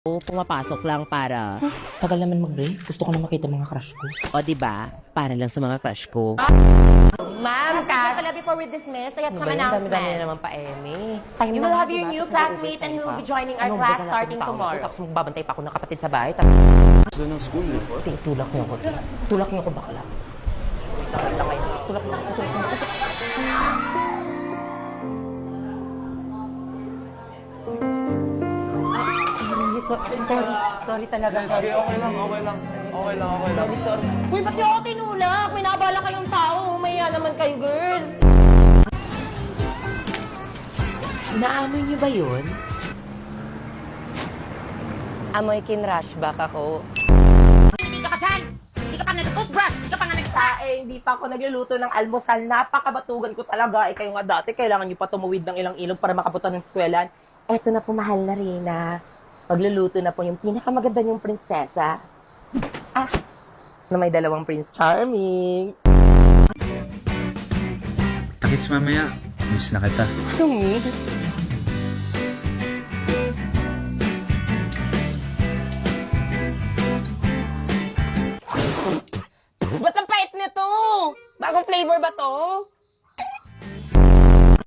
Pumapasok lang para, Tagal naman mag-break. Gusto ko na makita mga crush ko. o diba, para lang sa mga crush ko. Ma'am, Excuse pala before we dismiss, I have some Dami-dami na announcements. naman pa, Eme. You will have your new classmate and he will be joining our class starting tomorrow. Tapos magbabantay pa ako ng kapatid sa bahay. Tapos Gusto ng school eh. tulak niyo ako. Tulak niyo ako bakla. Tulak niyo ako. Sorry talaga. Sige, okay lang. Uy, ba't niyo ako tinulak? May nabala kayong tao. Umaya naman kayo, girls. Naamoy niyo ba yun? Amoy kinrushback ako. Hindi ka pa dyan! Hindi ka pa nag-toothbrush! Hindi ka pa nga nagsaing! Hindi pa ako nagluluto ng almusal. Napakabatugan ko talaga. Eh, kayo nga dati, kailangan niyo pa tumawid ng ilang ilog para makapunta ng eskwelahan. Eto na po, mahal na Rina. Magluluto na po yung pinakamaganda niyong prinsesa. Na may dalawang Prince Charming. Nakits mamaya. Miss na kita. Ba't ang pait nito? Bagong flavor ba to?